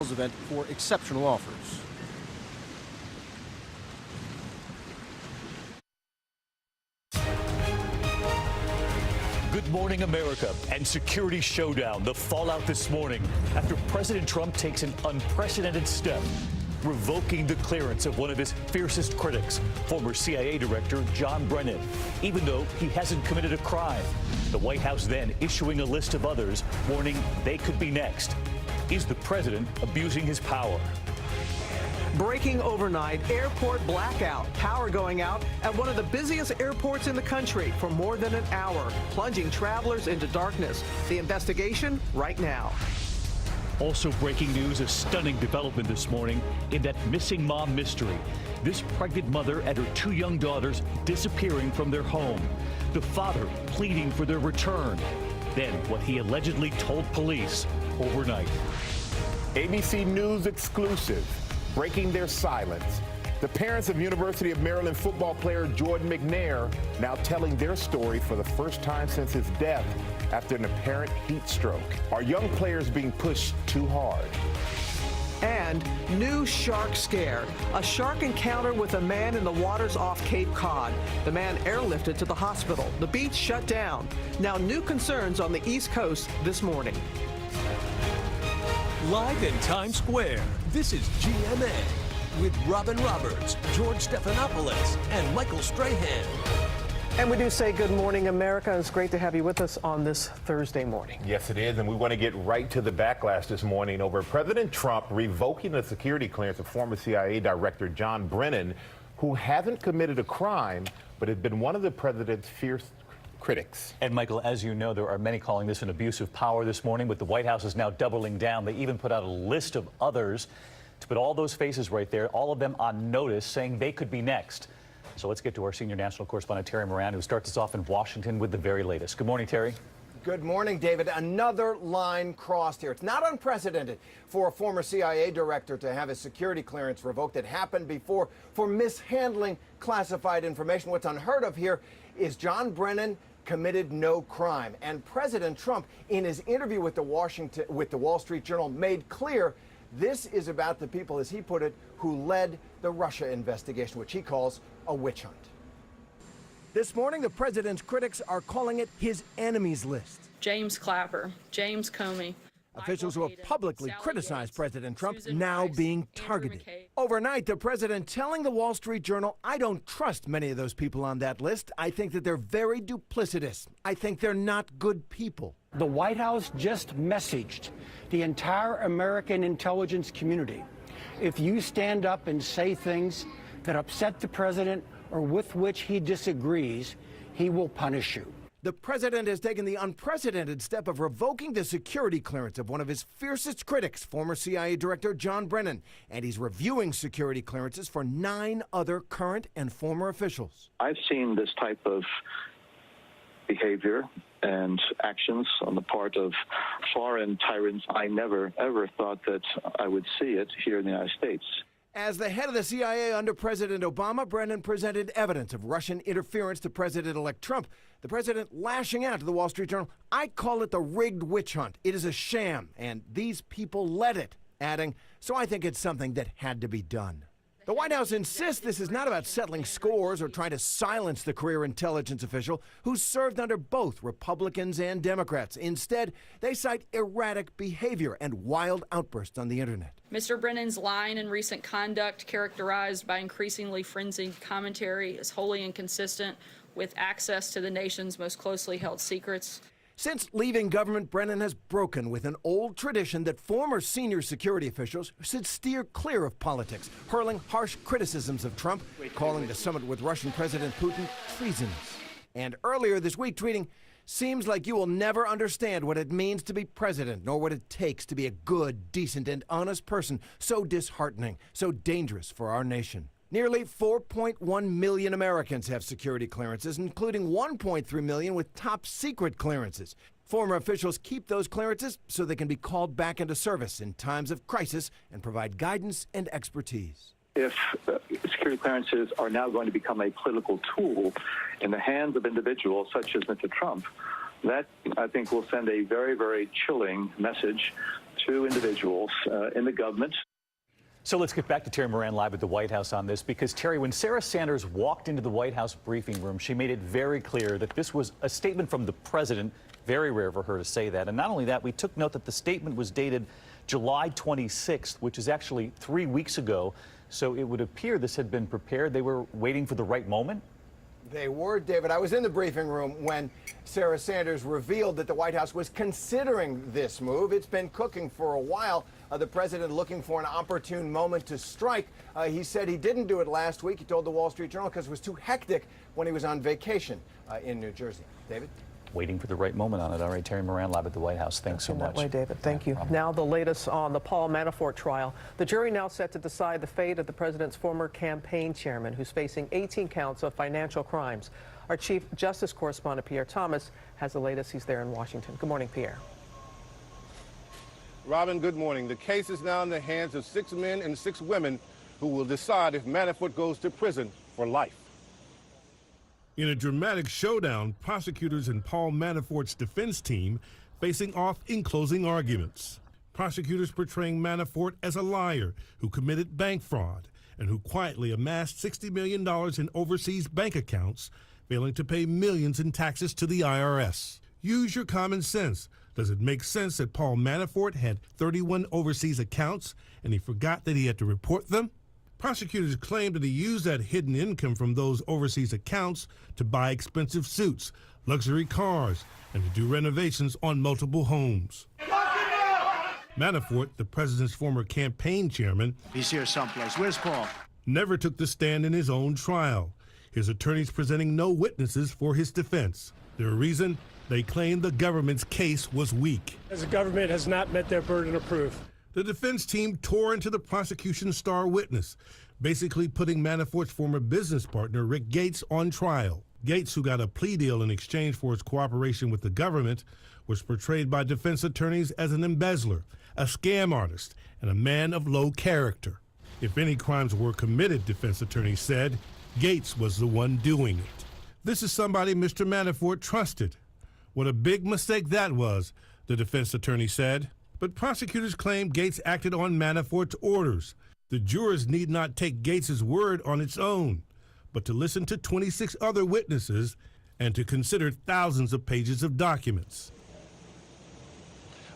event for exceptional offers. Good morning, America, and security showdown. The fallout this morning after President Trump takes an unprecedented step, revoking the clearance of one of his fiercest critics, former CIA Director John Brennan, even though he hasn't committed a crime. The White House then issuing a list of others, warning they could be next. Is the president abusing his power? Breaking overnight, airport blackout. Power going out at one of the busiest airports in the country for more than an hour, plunging travelers into darkness. The investigation right now. Also breaking news, a stunning development this morning in that missing mom mystery. This pregnant mother and her two young daughters disappearing from their home. The father pleading for their return. Then what he allegedly told police overnight. ABC News exclusive. Breaking their silence. The parents of University of Maryland football player Jordan McNair now telling their story for the first time since his death after an apparent heat stroke. Are young players being pushed too hard? And new shark scare. A shark encounter with a man in the waters off Cape Cod. The man airlifted to the hospital. The beach shut down. Now new concerns on the East Coast this morning. Live in Times Square, this is GMA with Robin Roberts, George Stephanopoulos, and Michael Strahan. And we do say good morning, America. It's great to have you with us on this Thursday morning. Yes, it is, and we want to get right to the backlash this morning over President Trump revoking the security clearance of former CIA Director John Brennan, who hasn't committed a crime, but has been one of the president's fierce critics. And Michael, as you know, there are many calling this an abuse of power this morning, but the White House is now doubling down. They even put out a list of others to put all those faces right there, all of them on notice, saying they could be next. So let's get to our senior national correspondent, Terry Moran, who starts us off in Washington with the very latest. Good morning, Terry. Good morning, David. Another line crossed here. It's not unprecedented for a former CIA director to have his security clearance revoked. It happened before for mishandling classified information. What's unheard of here is John Brennan committed no crime. And President Trump, in his interview with the Wall Street Journal, made clear this is about the people, as he put it, who led the Russia investigation, which he calls a witch hunt. This morning, the president's critics are calling it his enemies list. James Clapper, James Comey. Officials who have publicly criticized President Trump now being targeted. Overnight, the president telling the Wall Street Journal, I don't trust many of those people on that list. I think that they're very duplicitous. I think they're not good people. The White House just messaged the entire American intelligence community. If you stand up and say things that upset the president or with which he disagrees, he will punish you. The president has taken the unprecedented step of revoking the security clearance of one of his fiercest critics, former CIA Director John Brennan, and he's reviewing security clearances for 9 other current and former officials. I've seen this type of behavior and actions on the part of foreign tyrants. I never, ever thought that I would see it here in the United States. As the head of the CIA under President Obama, Brennan presented evidence of Russian interference to President-elect Trump. The president lashing out to the Wall Street Journal, I call it the rigged witch hunt. It is a sham, and these people led it, adding, so I think it's something that had to be done. The White House insists this is not about settling scores or trying to silence the career intelligence official who served under both Republicans and Democrats. Instead, they cite erratic behavior and wild outbursts on the internet. Mr. Brennan's line and recent conduct, characterized by increasingly frenzied commentary, is wholly inconsistent with access to the nation's most closely held secrets. Since leaving government, Brennan has broken with an old tradition that former senior security officials should steer clear of politics, hurling harsh criticisms of Trump, calling the summit with Russian President Putin treasonous. And earlier this week tweeting, seems like you will never understand what it means to be president, nor what it takes to be a good, decent, and honest person. So disheartening, so dangerous for our nation. Nearly 4.1 million Americans have security clearances, including 1.3 million with top secret clearances. Former officials keep those clearances so they can be called back into service in times of crisis and provide guidance and expertise. If security clearances are now going to become a political tool in the hands of individuals such as Mr. Trump, that, I think, will send a very, very chilling message two individuals in the government. So let's get back to Terry Moran live at the White House on this, because Terry, when Sarah Sanders walked into the White House briefing room, she made it very clear that this was a statement from the president. Very rare for her to say that. And not only that, we took note that the statement was dated July 26th, which is actually 3 weeks ago. So it would appear this had been prepared. They were waiting for the right moment. They were, David. I was in the briefing room when Sarah Sanders revealed that the White House was considering this move. It's been cooking for a while. The president looking for an opportune moment to strike. He said he didn't do it last week. He told the Wall Street Journal because it was too hectic when he was on vacation in New Jersey. David? Waiting for the right moment on it. All right, Terry Moran live at the White House. Thanks so much. That way, David. Thank you. Now the latest on the Paul Manafort trial. The jury now set to decide the fate of the president's former campaign chairman, who's facing 18 counts of financial crimes. Our Chief Justice correspondent, Pierre Thomas, has the latest. He's there in Washington. Good morning, Pierre. Robin, good morning. The case is now in the hands of 6 men and 6 women who will decide if Manafort goes to prison for life. In a dramatic showdown, prosecutors and Paul Manafort's defense team facing off in closing arguments. Prosecutors portraying Manafort as a liar who committed bank fraud and who quietly amassed $60 million in overseas bank accounts, failing to pay millions in taxes to the IRS. Use your common sense. Does it make sense that Paul Manafort had 31 overseas accounts and he forgot that he had to report them? Prosecutors claim that he used that hidden income from those overseas accounts to buy expensive suits, luxury cars, and to do renovations on multiple homes. Manafort, the president's former campaign chairman, he's here someplace. Where's Paul? Never took the stand in his own trial. His attorneys presenting no witnesses for his defense. Their reason? They claim the government's case was weak. As the government has not met their burden of proof. The defense team tore into the prosecution's star witness, basically putting Manafort's former business partner, Rick Gates, on trial. Gates, who got a plea deal in exchange for his cooperation with the government, was portrayed by defense attorneys as an embezzler, a scam artist, and a man of low character. If any crimes were committed, defense attorneys said, Gates was the one doing it. This is somebody Mr. Manafort trusted. What a big mistake that was, the defense attorney said. But prosecutors claim Gates acted on Manafort's orders. The jurors need not take Gates' word on its own, but to listen to 26 other witnesses and to consider thousands of pages of documents.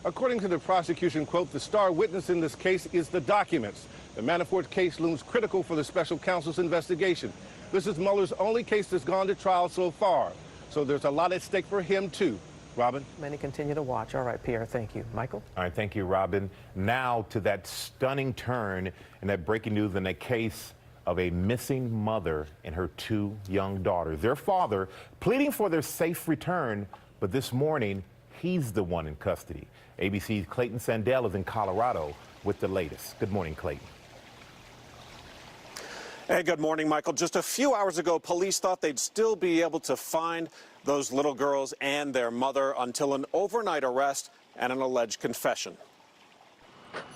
According to the prosecution, quote, the star witness in this case is the documents. The Manafort case looms critical for the special counsel's investigation. This is Mueller's only case that's gone to trial so far, so there's a lot at stake for him, too. Robin? Many continue to watch. All right, Pierre, thank you. Michael? All right, thank you, Robin. Now to that stunning turn and that breaking news in the case of a missing mother and her 2 young daughters. Their father pleading for their safe return, but this morning, he's the one in custody. ABC's Clayton Sandell is in Colorado with the latest. Good morning, Clayton. Hey, good morning, Michael. Just a few hours ago, police thought they'd still be able to find those little girls and their mother until an overnight arrest and an alleged confession.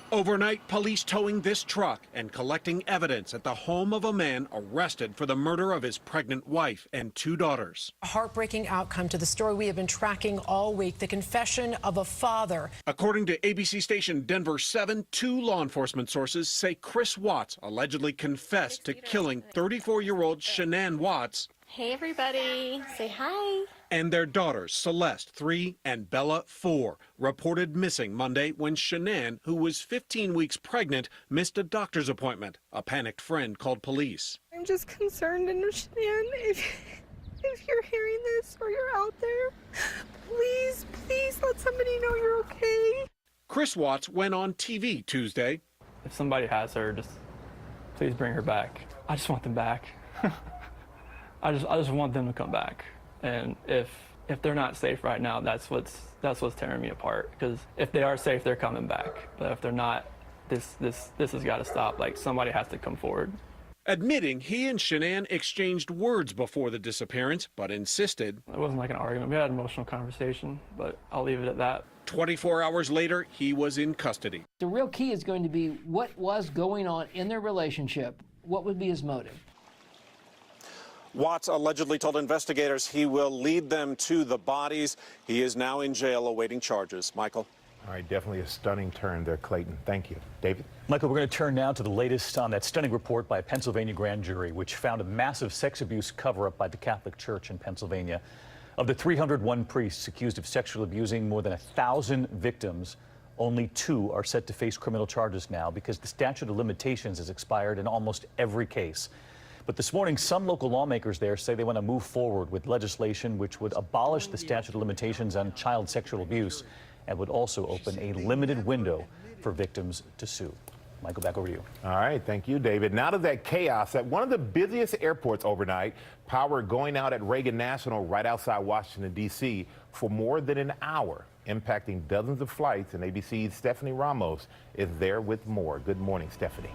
Overnight, police towing this truck and collecting evidence at the home of a man arrested for the murder of his pregnant wife and 2 daughters. A heartbreaking outcome to the story we have been tracking all week, the confession of a father. According to ABC station Denver 7, 2 law enforcement sources say Chris Watts allegedly confessed to killing 34-year-old Shanann Watts. Hey, everybody. Say hi. And their daughters, Celeste, 3, and Bella, 4, reported missing Monday when Shanann, who was 15 weeks pregnant, missed a doctor's appointment. A panicked friend called police. I'm just concerned, and Shanann, if you're hearing this or you're out there, please let somebody know you're okay. Chris Watts went on TV Tuesday. If somebody has her, just please bring her back. I just want them back. I just want them to come back. And if they're not safe right now, that's what's tearing me apart. Because if they are safe, they're coming back. But if they're not, this has got to stop. Like, somebody has to come forward. Admitting he and Shanann exchanged words before the disappearance, but insisted. It wasn't like an argument. We had an emotional conversation, but I'll leave it at that. 24 hours later, he was in custody. The real key is going to be what was going on in their relationship. What would be his motive? Watts allegedly told investigators he will lead them to the bodies. He is now in jail awaiting charges. Michael? All right, definitely a stunning turn there, Clayton. Thank you. David? Michael, we're going to turn now to the latest on that stunning report by a Pennsylvania grand jury, which found a massive sex abuse cover-up by the Catholic Church in Pennsylvania. Of the 301 priests accused of sexually abusing more than 1,000 victims, only 2 are set to face criminal charges now because the statute of limitations has expired in almost every case. But this morning, some local lawmakers there say they want to move forward with legislation which would abolish the statute of limitations on child sexual abuse and would also open a limited window for victims to sue. Michael, back over to you. All right, thank you, David. Now to that chaos at one of the busiest airports overnight, power going out at Reagan National right outside Washington, D.C. for more than an hour, impacting dozens of flights, and ABC's Stephanie Ramos is there with more. Good morning, Stephanie.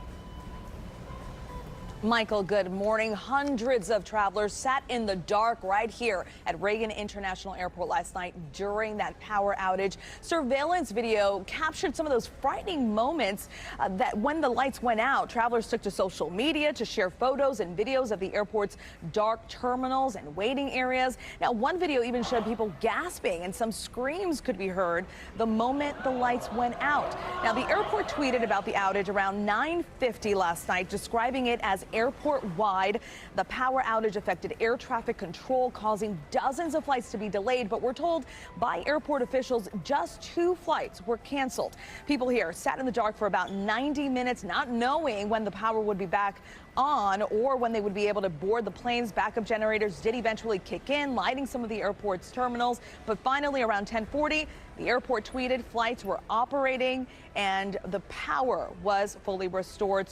Michael, good morning. Hundreds of travelers sat in the dark right here at Reagan International Airport last night during that power outage. Surveillance video captured some of those frightening moments that when the lights went out, travelers took to social media to share photos and videos of the airport's dark terminals and waiting areas. Now, one video even showed people gasping and some screams could be heard the moment the lights went out. Now, the airport tweeted about the outage around 9:50 last night, describing it as airport-wide. The power outage affected air traffic control, causing dozens of flights to be delayed. But we're told by airport officials just 2 flights were canceled. People here sat in the dark for about 90 minutes, not knowing when the power would be back on or when they would be able to board the planes. Backup generators did eventually kick in, lighting some of the airport's terminals. But finally, around 10:40, the airport tweeted flights were operating and the power was fully restored.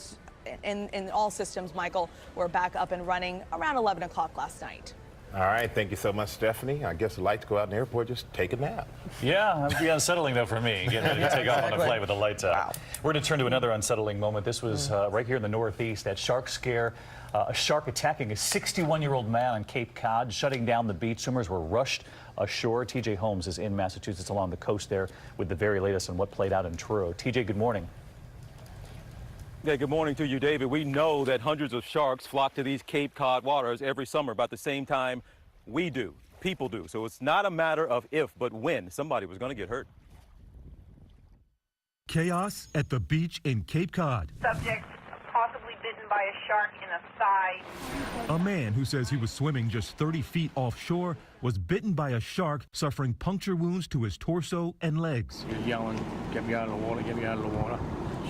In all systems, Michael, we're back up and running around 11 o'clock last night. All right, thank you so much, Stephanie. I guess the lights go out in the airport, just take a nap. Yeah, that'd be unsettling, though, for me, getting ready to take off on a flight with the lights out. Wow. We're going to turn to another unsettling moment. This was right here in the Northeast, that shark scare. A shark attacking a 61-year-old man on Cape Cod, shutting down the beach. Swimmers were rushed ashore. TJ Holmes is in Massachusetts along the coast there with the very latest on what played out in Truro. TJ, good morning. Yeah, good morning to you, David. We know that hundreds of sharks flock to these Cape Cod waters every summer about the same time we do, people do. So it's not a matter of if, but when somebody was going to get hurt. Chaos at the beach in Cape Cod. Subject possibly bitten by a shark in the thigh. A man who says he was swimming just 30 feet offshore was bitten by a shark, suffering puncture wounds to his torso and legs. You're yelling, get me out of the water, get me out of the water.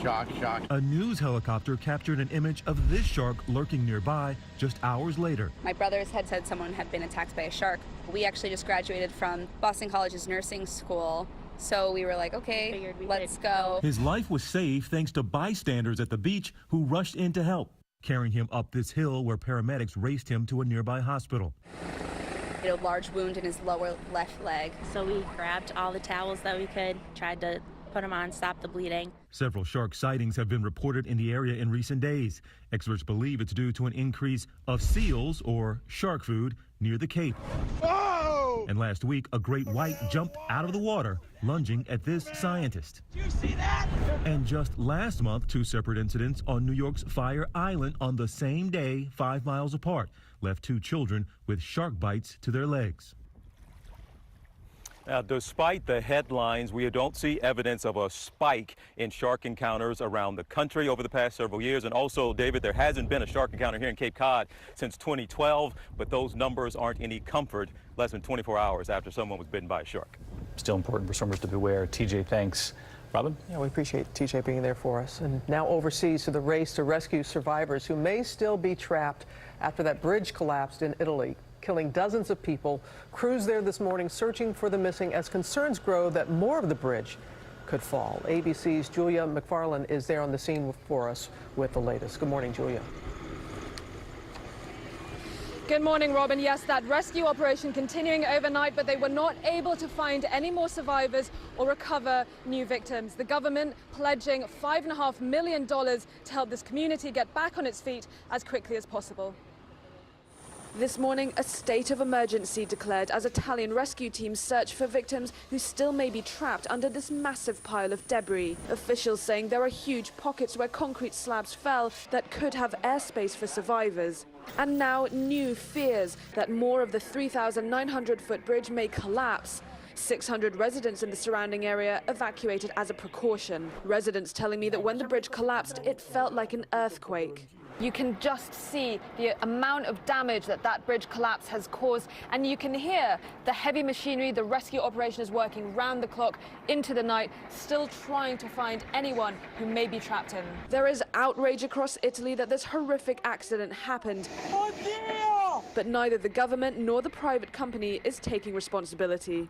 Shark, shark. A news helicopter captured an image of this shark lurking nearby just hours later. My brothers had said someone had been attacked by a shark. We actually just graduated from Boston College's nursing school, so we were like, okay, let's go. His life was saved thanks to bystanders at the beach who rushed in to help, carrying him up this hill where paramedics raced him to a nearby hospital. He had a large wound in his lower left leg. So we grabbed all the towels that we could, tried to put them on, stop the bleeding. Several shark sightings have been reported in the area in recent days. Experts believe it's due to an increase of seals, or shark food, near the Cape. Whoa! And last week, a great white jumped out of the water, lunging at this scientist. Did you see that? And just last month, 2 separate incidents on New York's Fire Island on the same day, 5 miles apart, left 2 children with shark bites to their legs. Now, despite the headlines, we don't see evidence of a spike in shark encounters around the country over the past several years. And also, David, there hasn't been a shark encounter here in Cape Cod since 2012, but those numbers aren't any comfort less than 24 hours after someone was bitten by a shark. Still important for swimmers to beware. TJ, thanks. Robin? Yeah, we appreciate TJ being there for us. And now overseas to the race to rescue survivors who may still be trapped after that bridge collapsed in Italy, killing dozens of people. Crews there this morning searching for the missing as concerns grow that more of the bridge could fall. ABC's Julia McFarland is there on the scene for us with the latest. Good morning, Julia. Good morning, Robin. Yes, that rescue operation continuing overnight, but they were not able to find any more survivors or recover new victims. The government pledging $5.5 million to help this community get back on its feet as quickly as possible. This morning, a state of emergency declared as Italian rescue teams search for victims who still may be trapped under this massive pile of debris. Officials saying there are huge pockets where concrete slabs fell that could have airspace for survivors. And now new fears that more of the 3,900-foot bridge may collapse. 600 residents in the surrounding area evacuated as a precaution. Residents telling me that when the bridge collapsed, it felt like an earthquake. You can just see the amount of damage that bridge collapse has caused, and you can hear the heavy machinery. The rescue operation is working round the clock into the night, still trying to find anyone who may be trapped in. There is outrage across Italy that this horrific accident happened. But neither the government nor the private company is taking responsibility.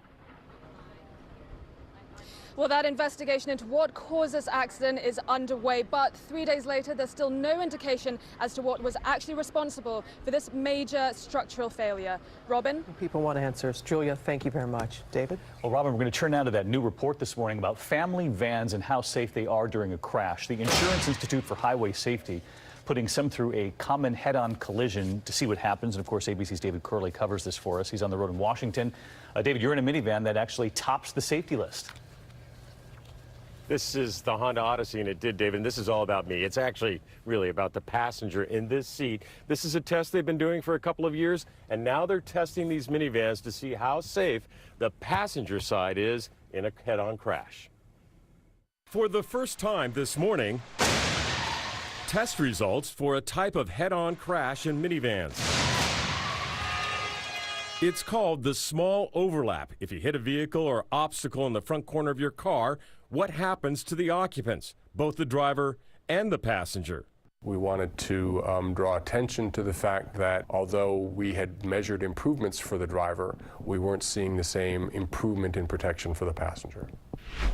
Well, that investigation into what caused this accident is underway, but 3 days later, there's still no indication as to what was actually responsible for this major structural failure. Robin? People want answers. Julia, thank you very much. David? Well, Robin, we're going to turn now to that new report this morning about family vans and how safe they are during a crash. The Insurance Institute for Highway Safety putting some through a common head-on collision to see what happens. And of course, ABC's David Curley covers this for us. He's on the road in Washington. David, you're in a minivan that actually tops the safety list. This is the Honda Odyssey, and it did, David, and this is all about me. It's actually really about the passenger in this seat. This is a test they've been doing for a couple of years, and now they're testing these minivans to see how safe the passenger side is in a head-on crash. For the first time this morning, test results for a type of head-on crash in minivans. It's called the small overlap. If you hit a vehicle or obstacle in the front corner of your car, what happens to the occupants, both the driver and the passenger? We wanted to draw attention to the fact that although we had measured improvements for the driver, we weren't seeing the same improvement in protection for the passenger.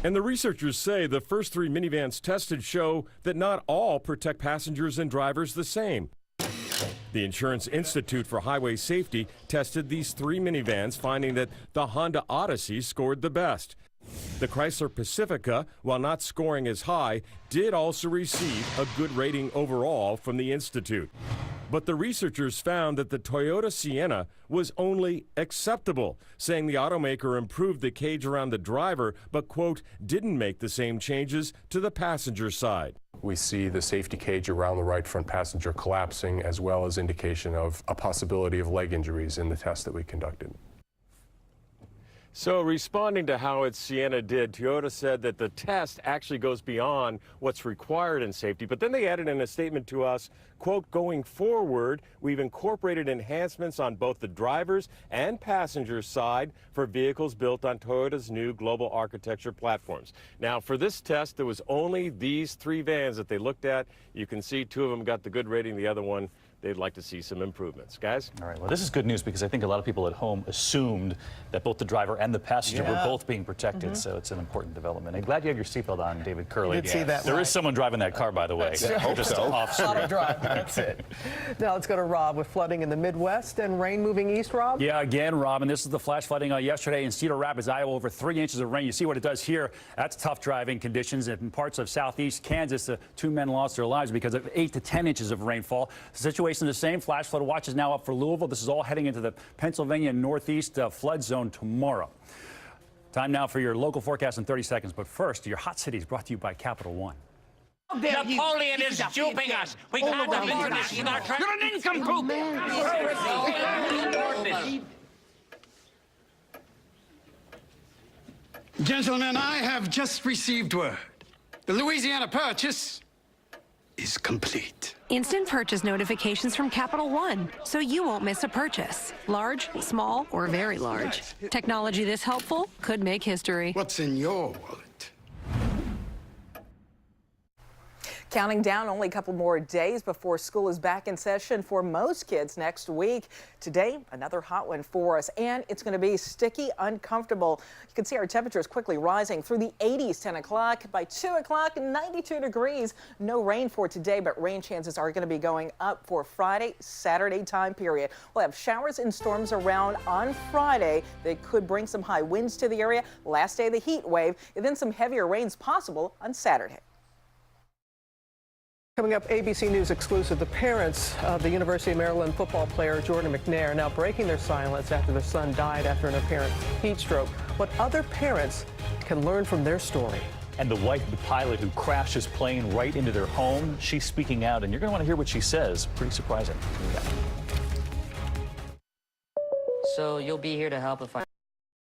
And the researchers say the first 3 minivans tested show that not all protect passengers and drivers the same. The Insurance Institute for Highway Safety tested these 3 minivans, finding that the Honda Odyssey scored the best. The Chrysler Pacifica, while not scoring as high, did also receive a good rating overall from the Institute. But the researchers found that the Toyota Sienna was only acceptable, saying the automaker improved the cage around the driver, but, quote, didn't make the same changes to the passenger side. We see the safety cage around the right front passenger collapsing, as well as indication of a possibility of leg injuries in the test that we conducted. So responding to how its Sienna did, Toyota said that the test actually goes beyond what's required in safety. But then they added in a statement to us, quote, going forward, we've incorporated enhancements on both the driver's and passenger's side for vehicles built on Toyota's new global architecture platforms. Now, for this test, there was only these 3 vans that they looked at. You can see 2 of them got the good rating, the other one they'd like to see some improvements. Guys? All right, well, this is good news because I think a lot of people at home assumed that both the driver and the passenger were both being protected, so it's an important development. I'm glad you have your seatbelt on, David Curley. See that there is someone driving that car, by the way. Just off screen. Drive, that's it. Now let's go to Rob with flooding in the Midwest and rain moving east, Rob? Yeah, again, Rob, and this is the flash flooding yesterday in Cedar Rapids, Iowa, over 3 inches of rain. You see what it does here. That's tough driving conditions. In parts of southeast Kansas, 2 men lost their lives because of 8 to 10 inches of rainfall. The situation is the same. Flash flood watch is now up for Louisville. This is all heading into the Pennsylvania northeast flood zone tomorrow. Time now for your local forecast in 30 seconds. But first, your hot city is brought to you by Capital One. Napoleon is duping us. We can't have international trade. You're an nincompoop. Gentlemen, I have just received word. The Louisiana Purchase is complete. Instant purchase notifications from Capital One, so you won't miss a purchase. Large, small, or very large. Technology this helpful could make history. What's in your wallet? Counting down only a couple more days before school is back in session for most kids next week. Today, another hot one for us, and it's going to be sticky, uncomfortable. You can see our temperatures quickly rising through the 80s, 10 o'clock. By 2 o'clock, 92 degrees. No rain for today, but rain chances are going to be going up for Friday, Saturday time period. We'll have showers and storms around on Friday. They could bring some high winds to the area. Last day of the heat wave, and then some heavier rains possible on Saturday. Coming up, ABC News exclusive, the parents of the University of Maryland football player Jordan McNair now breaking their silence after their son died after an apparent heat stroke. What other parents can learn from their story. And the wife of the pilot who crashed his plane right into their home, she's speaking out, and you're going to want to hear what she says. Pretty surprising. So you'll be here to help if I...